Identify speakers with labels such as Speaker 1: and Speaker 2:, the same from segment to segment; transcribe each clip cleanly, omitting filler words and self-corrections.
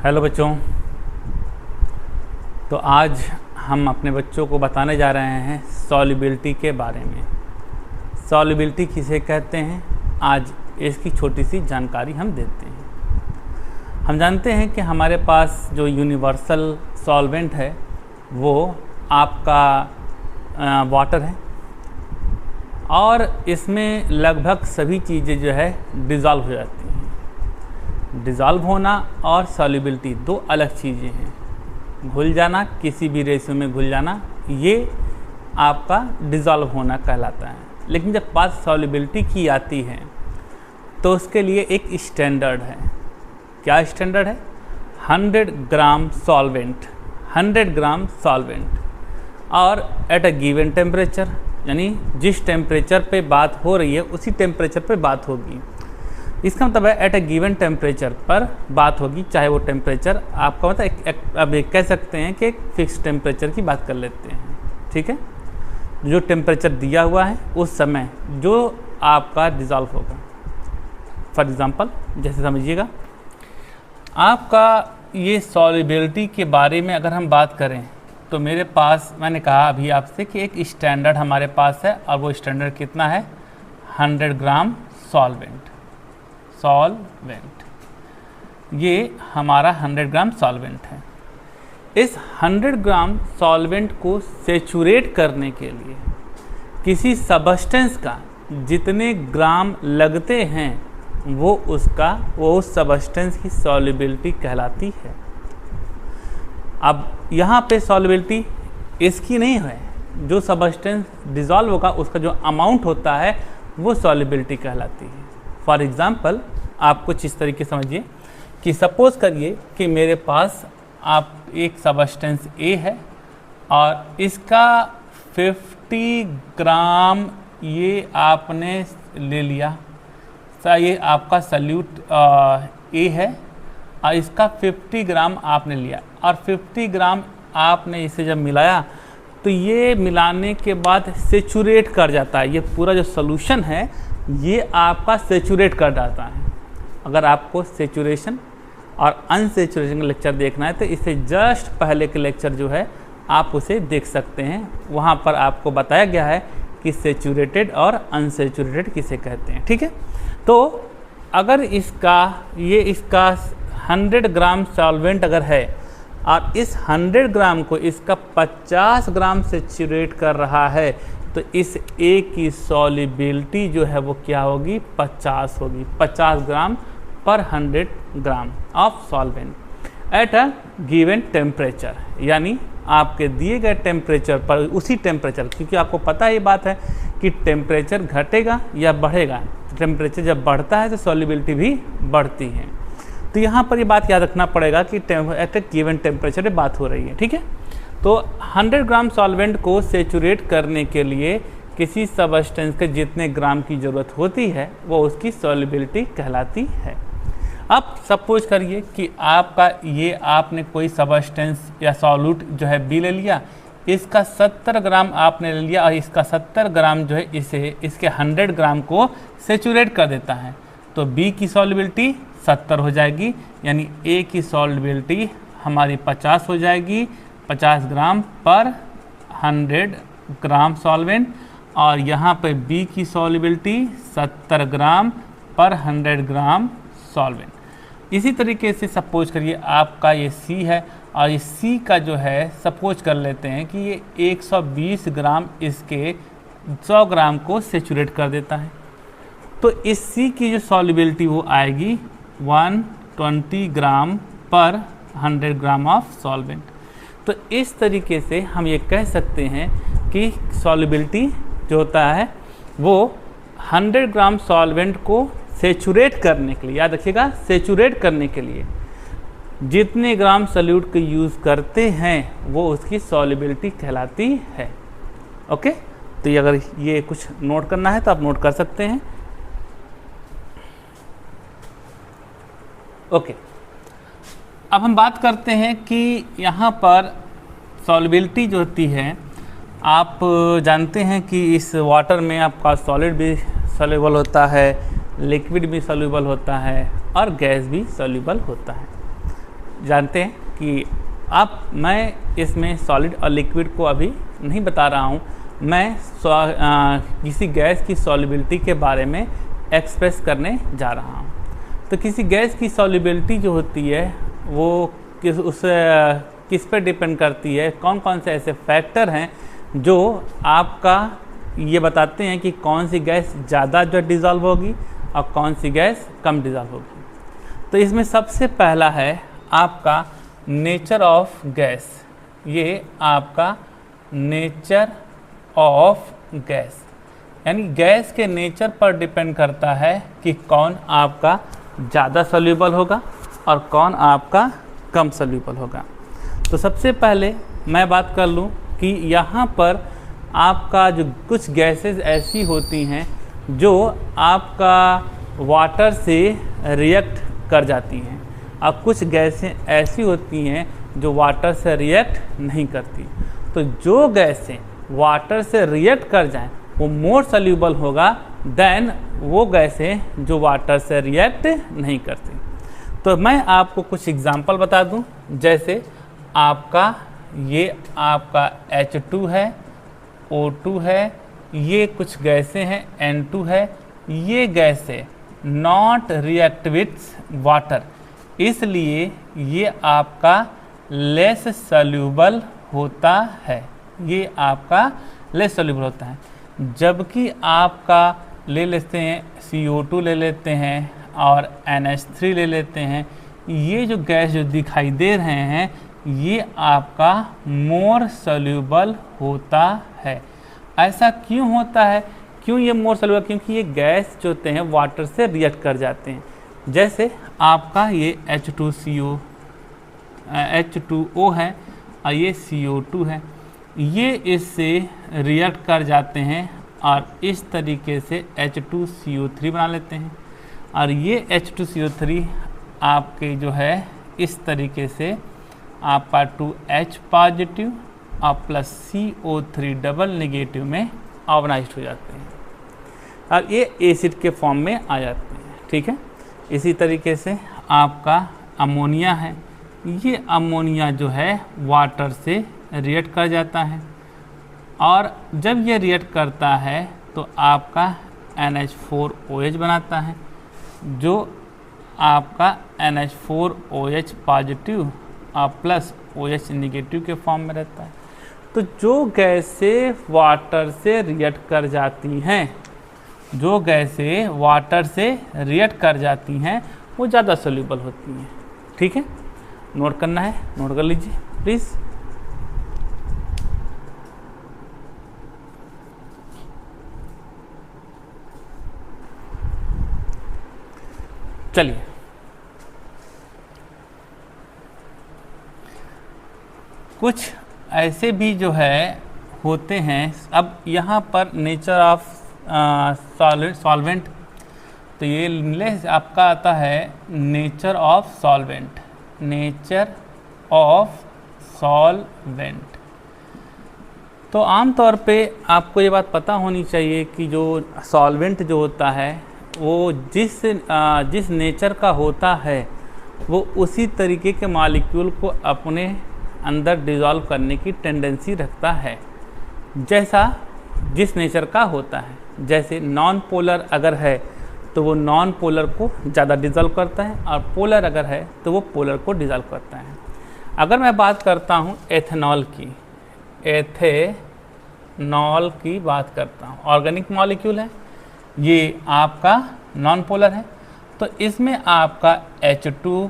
Speaker 1: Hello बच्चों। तो आज हम अपने बच्चों को बताने जा रहे हैं सॉल्युबिलिटी के बारे में। सॉल्युबिलिटी किसे कहते हैं, आज इसकी छोटी सी जानकारी हम देते हैं। हम जानते हैं कि हमारे पास जो यूनिवर्सल सॉल्वेंट है वो आपका वाटर है और इसमें लगभग सभी चीज़ें जो है डिज़ोल्व हो जाती हैं। डिज़ोल्व होना और सॉल्युबिलिटी दो अलग चीज़ें हैं। घुल जाना, किसी भी रेशियो में घुल जाना, ये आपका डिज़ोल्व होना कहलाता है। लेकिन जब बात सॉल्युबिलिटी की आती है तो उसके लिए एक स्टैंडर्ड है। क्या स्टैंडर्ड है? 100 ग्राम सॉल्वेंट, 100 ग्राम सॉल्वेंट और एट अ गिवन टेम्परेचर, यानी जिस टेम्परेचर पे बात हो रही है उसी टेम्परेचर पे बात होगी। इसका मतलब है एट अ गिवन टेम्परेचर पर बात होगी, चाहे वो टेम्परेचर आपका मतलब अब कह सकते हैं कि एक फिक्स टेम्परेचर की बात कर लेते हैं। ठीक है, जो टेम्परेचर दिया हुआ है उस समय जो आपका डिज़ोल्व होगा। फॉर एग्ज़ाम्पल जैसे समझिएगा, आपका ये सॉल्युबिलिटी के बारे में अगर हम बात करें तो मेरे पास, मैंने कहा अभी आपसे कि एक स्टैंडर्ड हमारे पास है और वो स्टैंडर्ड कितना है? 100 ग्राम सॉल्वेंट। ये हमारा 100 ग्राम सॉल्वेंट है। इस 100 ग्राम सॉल्वेंट को सेचुरेट करने के लिए किसी सबस्टेंस का जितने ग्राम लगते हैं वो उस सबस्टेंस की सॉल्युबिलिटी कहलाती है। अब यहाँ पे सॉल्युबिलिटी इसकी नहीं है, जो सबस्टेंस डिज़ोल्व होगा उसका जो अमाउंट होता है वो सॉल्युबिलिटी कहलाती है। फॉर एग्ज़ाम्पल आप कुछ इस तरीके समझिए कि सपोज़ करिए कि मेरे पास आप एक सबस्टेंस ए है और इसका 50 ग्राम ये आपने ले लिया। ये आपका सल्यूट ए है और इसका 50 ग्राम आपने लिया और 50 ग्राम आपने इसे जब मिलाया तो ये मिलाने के बाद सेचुरेट कर जाता है। ये पूरा जो सॉल्यूशन है ये आपका सेचुरेट कर जाता है। अगर आपको सेचुरेशन और अनसेचुरेशन का लेक्चर देखना है तो इससे जस्ट पहले के लेक्चर जो है आप उसे देख सकते हैं। वहाँ पर आपको बताया गया है कि सेचुरेटेड और अनसेचुरेटेड किसे कहते हैं। ठीक है, तो अगर इसका 100 ग्राम सॉल्वेंट अगर है और इस 100 ग्राम को इसका 50 ग्राम सेचुरेट कर रहा है तो इस ए की सॉल्युबिलिटी जो है वो क्या होगी? 50 होगी। 50 ग्राम पर 100 gram of solvent at a given temperature, यानी आपके दिए गए टेम्परेचर पर, उसी टेम्परेचर, क्योंकि आपको पता ये बात है कि टेम्परेचर घटेगा या बढ़ेगा। टेम्परेचर जब बढ़ता है तो सॉल्युबिलिटी भी बढ़ती है। तो यहाँ पर ये बात याद रखना पड़ेगा कि एट अ गिवन टेम्परेचर बात हो रही है। ठीक है, तो 100 ग्राम सॉल्वेंट को सेचुरेट करने के लिए किसी सबस्टेंस के जितने ग्राम की ज़रूरत होती है वो उसकी सॉल्युबिलिटी कहलाती है। अब सपोज करिए कि आपने कोई सबस्टेंस या सॉल्यूट जो है बी ले लिया, इसका 70 ग्राम आपने ले लिया और इसका 70 ग्राम जो है इसके 100 ग्राम को सेचुरेट कर देता है, तो बी की सॉल्युबिलिटी 70 हो जाएगी, यानी ए की सॉल्युबिलिटी हमारी 50 हो जाएगी। 50 ग्राम पर 100 ग्राम सॉल्वेंट और यहाँ पे बी की सॉल्युबिलिटी 70 ग्राम पर 100 ग्राम सॉल्वेंट। इसी तरीके से सपोज करिए आपका ये सी है और ये सी का जो है सपोज कर लेते हैं कि ये 120 ग्राम इसके 100 ग्राम को सेचुरेट कर देता है, तो इस सी की जो सॉल्युबिलिटी वो आएगी 120 ग्राम पर 100 ग्राम ऑफ सॉल्वेंट। तो इस तरीके से हम ये कह सकते हैं कि सॉल्युबिलिटी जो होता है वो 100 ग्राम सॉल्वेंट को सेचुरेट करने के लिए, याद रखिएगा, सेचुरेट करने के लिए जितने ग्राम सॉल्यूट को यूज़ करते हैं वो उसकी सॉल्युबिलिटी कहलाती है। ओके, तो ये अगर ये कुछ नोट करना है तो आप नोट कर सकते हैं। ओके, अब हम बात करते हैं कि यहाँ पर सॉल्युबिलिटी जो होती है, आप जानते हैं कि इस वाटर में आपका सॉलिड भी सॉल्युबल होता है, लिक्विड भी सॉल्युबल होता है और गैस भी सॉल्युबल होता है। जानते हैं कि अब मैं इसमें सॉलिड और लिक्विड को अभी नहीं बता रहा हूँ, मैं किसी गैस की सॉल्युबिलिटी के बारे में एक्सप्रेस करने जा रहा हूँ। तो किसी गैस की सॉल्युबिलिटी जो होती है वो किस पर डिपेंड करती है, कौन कौन से ऐसे फैक्टर हैं जो आपका ये बताते हैं कि कौन सी गैस ज़्यादा जो डिज़ोल्व होगी और कौन सी गैस कम डिज़ोल्व होगी। तो इसमें सबसे पहला है आपका नेचर ऑफ गैस। ये आपका नेचर ऑफ गैस, यानी गैस के नेचर पर डिपेंड करता है कि कौन आपका ज़्यादा सॉल्यूबल होगा और कौन आपका कम सॉल्यूबल होगा। तो सबसे पहले मैं बात कर लूँ कि यहाँ पर आपका जो कुछ गैसेस ऐसी होती हैं जो आपका वाटर से रिएक्ट कर जाती हैं, और कुछ गैसें ऐसी होती हैं जो वाटर से रिएक्ट नहीं करती। तो जो गैसें वाटर से रिएक्ट कर जाएं वो मोर सॉल्यूबल होगा देन वो गैसें जो वाटर से रिएक्ट नहीं करती। तो मैं आपको कुछ एग्जांपल बता दूं, जैसे आपका ये आपका H2 है, O2 है, ये कुछ गैसें हैं, N2 है। ये गैसें नॉट रिएक्ट विथ वाटर, इसलिए ये आपका लेस सॉल्यूबल होता है। ये आपका लेस सॉल्यूबल होता है, जबकि आपका ले लेते हैं CO2 ले लेते हैं और NH3 ले लेते हैं। ये जो गैस जो दिखाई दे रहे हैं ये आपका मोर सॉल्यूबल होता है। ऐसा क्यों होता है, क्यों ये मोर सॉल्यूबल? क्योंकि ये गैस जो होते हैं वाटर से रिएक्ट कर जाते हैं। जैसे आपका ये H2CO H2O है और ये CO2 है, ये इससे रिएक्ट कर जाते हैं और इस तरीके से H2CO3 बना लेते हैं। और ये H2CO3 आपके जो है इस तरीके से आपका 2H पॉजिटिव और प्लस CO3 डबल नेगेटिव में ऑर्गेनाइज्ड हो जाते हैं और ये एसिड के फॉर्म में आ जाते हैं। ठीक है, इसी तरीके से आपका अमोनिया है। ये अमोनिया जो है वाटर से रिएक्ट कर जाता है और जब ये रिएक्ट करता है तो आपका NH4OH बनाता है, जो आपका NH4OH पॉजिटिव और प्लस OH नेगेटिव के फॉर्म में रहता है। तो जो गैसें वाटर से रिएक्ट कर जाती हैं, जो गैसें वाटर से रिएक्ट कर जाती हैं वो ज़्यादा सॉल्यूबल होती हैं। ठीक है, नोट करना है, नोट कर लीजिए प्लीज़। चलिए, कुछ ऐसे भी जो है होते हैं। अब यहाँ पर नेचर ऑफ सॉल्वेंट, तो ये आपका आता है nature of solvent. Nature of solvent, तो आमतौर पे आपको ये बात पता होनी चाहिए कि जो सॉल्वेंट जो होता है वो जिस नेचर का होता है वो उसी तरीके के मॉलिक्यूल को अपने अंदर डिज़ोल्व करने की टेंडेंसी रखता है, जैसा जिस नेचर का होता है। जैसे नॉन पोलर अगर है तो वो नॉन पोलर को ज़्यादा डिज़ोल्व करता है और पोलर अगर है तो वो पोलर को डिज़ोल्व करता है। अगर मैं बात करता हूँ एथेनॉल की, एथेनॉल की बात करता हूँ, ऑर्गेनिक मॉलिक्यूल है, ये आपका नॉन पोलर है। तो इसमें आपका H2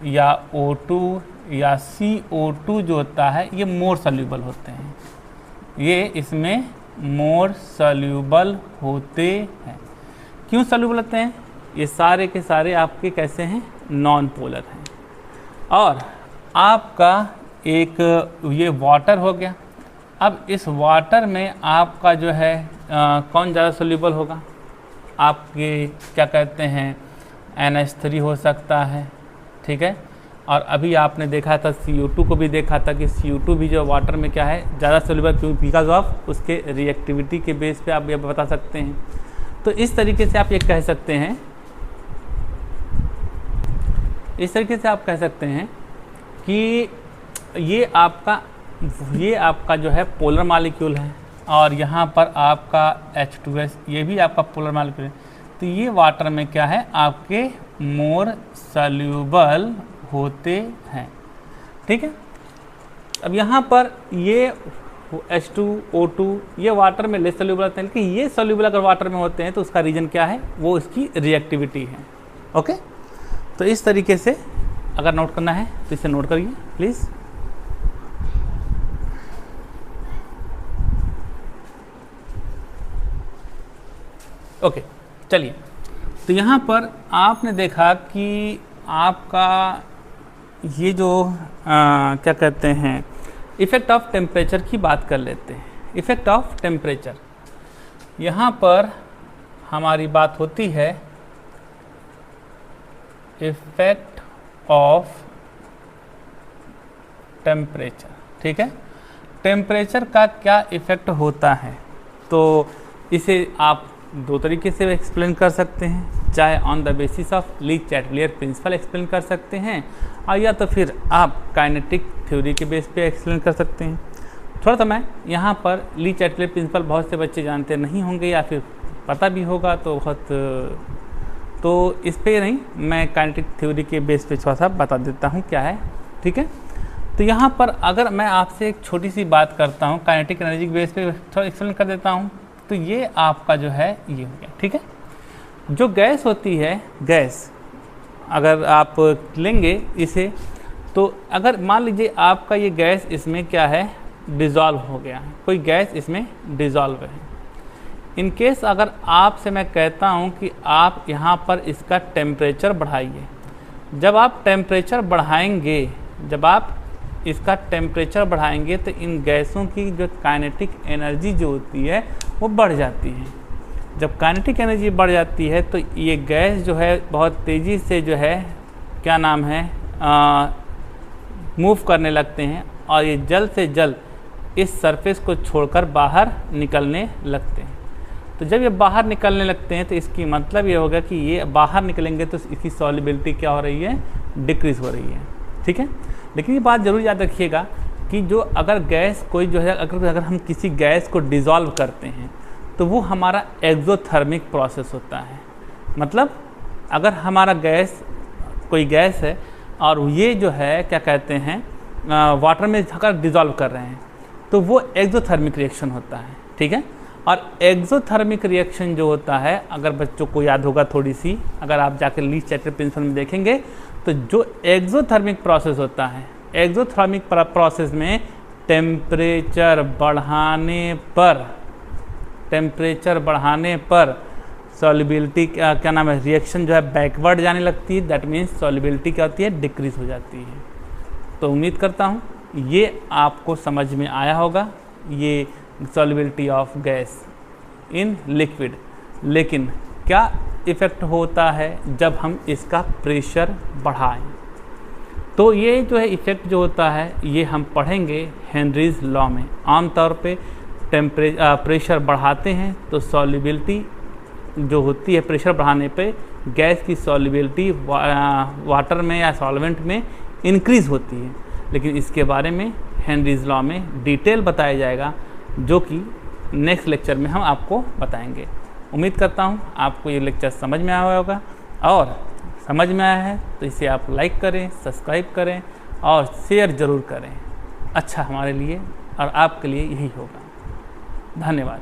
Speaker 1: या O2 या CO2 जो होता है ये मोर सॉल्यूबल होते हैं, ये इसमें मोर सॉल्यूबल होते हैं। क्यों सॉल्यूबल होते हैं? ये सारे के सारे आपके कैसे हैं? नॉन पोलर हैं। और आपका एक ये वाटर हो गया। अब इस वाटर में आपका जो है कौन ज़्यादा सॉल्यूबल होगा? आपके क्या कहते हैं NH3 हो सकता है। ठीक है, और अभी आपने देखा था CO2 को भी देखा था कि CO2 भी जो वाटर में क्या है ज़्यादा सॉल्यूबल, क्यों? बिकॉज ऑफ उसके रिएक्टिविटी के बेस पे आप ये बता सकते हैं। तो इस तरीके से आप ये कह सकते हैं, इस तरीके से आप कह सकते हैं कि ये आपका जो है पोलर मॉलिक्यूल है और यहाँ पर आपका H2S ये भी आपका पोलर मॉलिक्यूल है। तो ये वाटर में क्या है, आपके मोर सॉल्यूबल होते हैं। ठीक है। अब यहाँ पर ये H2O2 ये वाटर में लेस सॉल्यूबल होते हैं, लेकिन ये सॉल्यूबल अगर वाटर में होते हैं तो उसका रीजन क्या है, वो इसकी रिएक्टिविटी है। ओके, तो इस तरीके से अगर नोट करना है तो इसे नोट करिए प्लीज़। ओके, चलिए। तो यहाँ पर आपने देखा कि आपका ये जो क्या कहते हैं, इफ़ेक्ट ऑफ टेम्परेचर की बात कर लेते हैं। इफ़ेक्ट ऑफ टेम्परेचर, यहाँ पर हमारी बात होती है इफ़ेक्ट ऑफ टेम्परेचर। ठीक है, टेम्परेचर का क्या इफ़ेक्ट होता है, तो इसे आप दो तरीके से एक्सप्लेन कर सकते हैं, चाहे on the basis of Lee Chatelier principal explain कर सकते हैं, और या तो फिर आप काइनेटिक थ्योरी के बेस पे एक्सप्लेन कर सकते हैं। थोड़ा सा मैं यहाँ पर ली चैटलियर प्रिंसिपल बहुत से बच्चे जानते नहीं होंगे या फिर पता भी होगा तो इस पे नहीं, मैं काइनेटिक थ्योरी के बेस पे थोड़ा सा बता देता हूँ क्या है। ठीक है, तो यहाँ पर अगर मैं आपसे एक छोटी सी बात करता हूँ काइनेटिक एनर्जी के बेस पे थोड़ा एक्सप्लेन कर देता हूँ। तो ये आपका जो है ये हो गया। ठीक है, जो गैस होती है, गैस अगर आप लेंगे इसे, तो अगर मान लीजिए आपका ये गैस इसमें क्या है, डिज़ोल्व हो गया है, कोई गैस इसमें डिज़ोल्व है। इन केस अगर आपसे मैं कहता हूँ कि आप यहाँ पर इसका टेम्परेचर बढ़ाइए, जब आप टेम्परेचर बढ़ाएंगे, जब आप इसका टेम्परेचर बढ़ाएंगे तो इन गैसों की जो काइनेटिक एनर्जी जो होती है वो बढ़ जाती है। जब काइनेटिक एनर्जी बढ़ जाती है तो ये गैस जो है बहुत तेज़ी से जो है क्या नाम है मूव करने लगते हैं और ये जल्द से जल्द इस सरफेस को छोड़कर बाहर निकलने लगते हैं। तो जब ये बाहर निकलने लगते हैं तो इसकी मतलब ये होगा कि ये बाहर निकलेंगे तो इसकी सॉल्युबिलिटी क्या हो रही है, डिक्रीज़ हो रही है। ठीक है, लेकिन ये बात ज़रूर याद रखिएगा कि जो अगर गैस कोई जो है अगर हम किसी गैस को डिज़ोल्व करते हैं तो वो हमारा एक्सोथर्मिक प्रोसेस होता है। मतलब अगर हमारा गैस कोई गैस है और ये जो है क्या कहते हैं वाटर में अगर डिज़ोल्व कर रहे हैं तो वो एक्सोथर्मिक रिएक्शन होता है। ठीक है, और एक्सोथर्मिक रिएक्शन जो होता है, अगर बच्चों को याद होगा थोड़ी सी, अगर आप जाकर ली चैटलियर प्रिंसिपल में देखेंगे तो जो एक्सोथर्मिक प्रोसेस होता है, एक्सोथर्मिक प्रोसेस में टेम्परेचर बढ़ाने पर सॉल्युबिलिटी क्या नाम है, रिएक्शन जो है बैकवर्ड जाने लगती है। दैट मीन्स सॉल्युबिलिटी क्या होती है, डिक्रीज हो जाती है। तो उम्मीद करता हूँ ये आपको समझ में आया होगा, ये solubility of gas in liquid. लेकिन क्या इफ़ेक्ट होता है जब हम इसका प्रेशर बढ़ाएं, तो ये जो है इफ़ेक्ट जो होता है ये हम पढ़ेंगे हेनरीज लॉ में। आमतौर पे प्रेशर बढ़ाते हैं तो सॉल्युबिलिटी जो होती है, प्रेशर बढ़ाने पे गैस की सॉल्युबिलिटी वाटर में या सॉल्वेंट में इंक्रीज़ होती है। लेकिन इसके बारे में हेनरीज लॉ में डिटेल बताया जाएगा, जो कि नेक्स्ट लेक्चर में हम आपको बताएंगे। उम्मीद करता हूँ आपको ये लेक्चर समझ में आया होगा, और समझ में आया है तो इसे आप लाइक करें, सब्सक्राइब करें और शेयर ज़रूर करें। अच्छा हमारे लिए और आपके लिए यही होगा। धन्यवाद।